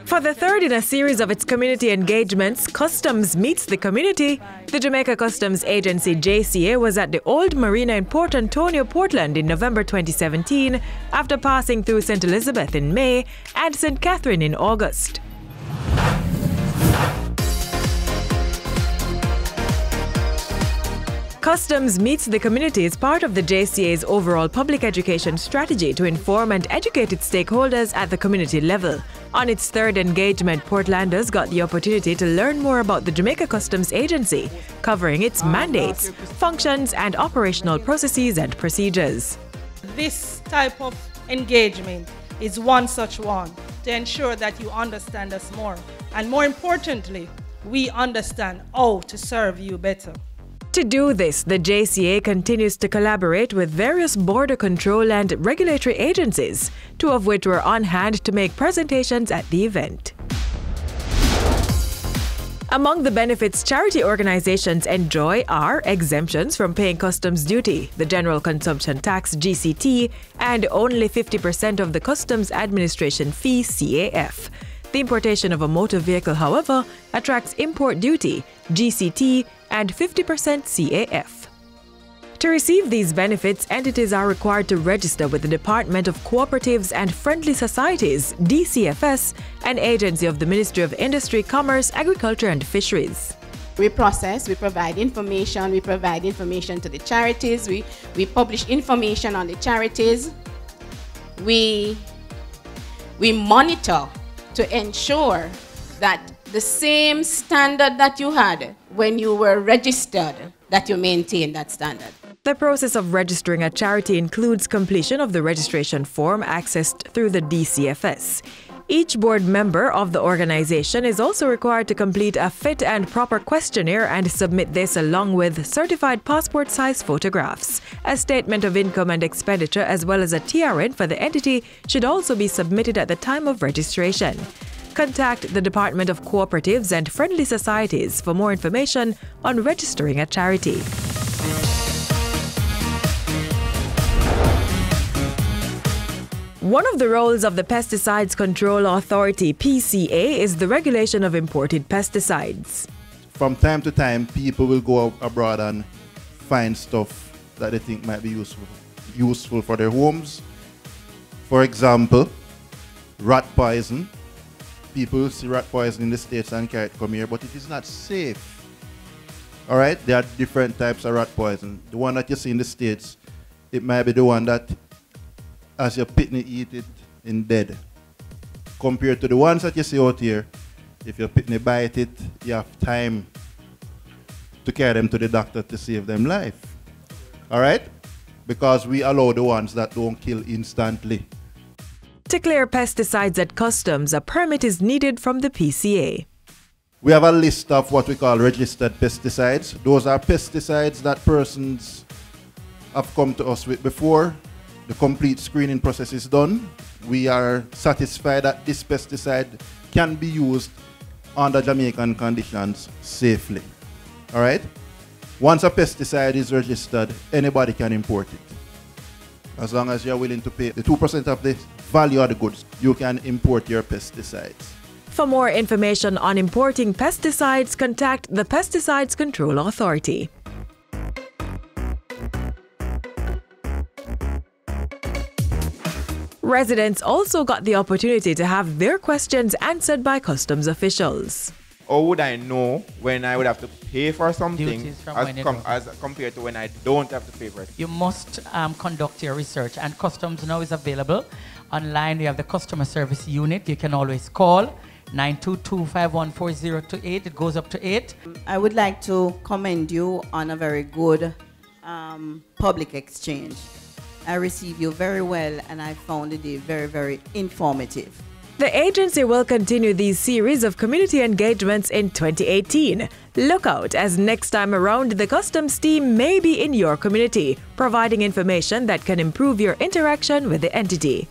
For the third in a series of its community engagements, Customs Meets the Community, the Jamaica Customs Agency JCA was at the Old Marina in Port Antonio, Portland in November 2017 after passing through St. Elizabeth in May and St. Catherine in August. Customs Meets the Community is part of the JCA's overall public education strategy to inform and educate its stakeholders at the community level. On its third engagement, Portlanders got the opportunity to learn more about the Jamaica Customs Agency, covering its mandates, functions, and operational processes and procedures. This type of engagement is one such one to ensure that you understand us more, and more importantly, we understand how to serve you better. To do this, the JCA continues to collaborate with various border control and regulatory agencies, two of which were on hand to make presentations at the event. Among the benefits charity organizations enjoy are exemptions from paying customs duty, the General Consumption Tax (GCT), and only 50% of the Customs Administration Fee (CAF). The importation of a motor vehicle, however, attracts import duty, GCT, and 50% CAF. To receive these benefits, entities are required to register with the Department of Cooperatives and Friendly Societies, DCFS, an agency of the Ministry of Industry, Commerce, Agriculture and Fisheries. We process, we provide information to the charities, we publish information on the charities, we monitor to ensure that the same standard that you had when you were registered, that you maintain that standard. The process of registering a charity includes completion of the registration form accessed through the DCFS. Each board member of the organization is also required to complete a fit and proper questionnaire and submit this along with certified passport-size photographs. A statement of income and expenditure as well as a TRN for the entity should also be submitted at the time of registration. Contact the Department of Cooperatives and Friendly Societies for more information on registering a charity. One of the roles of the Pesticides Control Authority, PCA, is the regulation of imported pesticides. From time to time, people will go abroad and find stuff that they think might be useful for their homes. For example, rat poison. People see rat poison in the States and carry it come here, but it is not safe. All right, there are different types of rat poison. The one that you see in the States, it might be the one that as your pitney eat it in dead. Compared to the ones that you see out here, if your pitney bite it, you have time to carry them to the doctor to save them life. All right? Because we allow the ones that don't kill instantly. To clear pesticides at customs, a permit is needed from the PCA. We have a list of what we call registered pesticides. Those are pesticides that persons have come to us with before. The complete screening process is done. We are satisfied that this pesticide can be used under Jamaican conditions safely. All right? Once a pesticide is registered, anybody can import it. As long as you're willing to pay the 2% of the value of the goods, you can import your pesticides. For more information on importing pesticides, contact the Pesticides Control Authority. Residents also got the opportunity to have their questions answered by customs officials. How would I know when I would have to pay for something as compared to when I don't have to pay for it? You must conduct your research, and customs now is available online. We have the customer service unit. You can always call 922-514-028. It goes up to 8. I would like to commend you on a very good public exchange. I received you very well, and I found the day very, very informative. The agency will continue these series of community engagements in 2018. Look out, as next time around, the customs team may be in your community, providing information that can improve your interaction with the entity.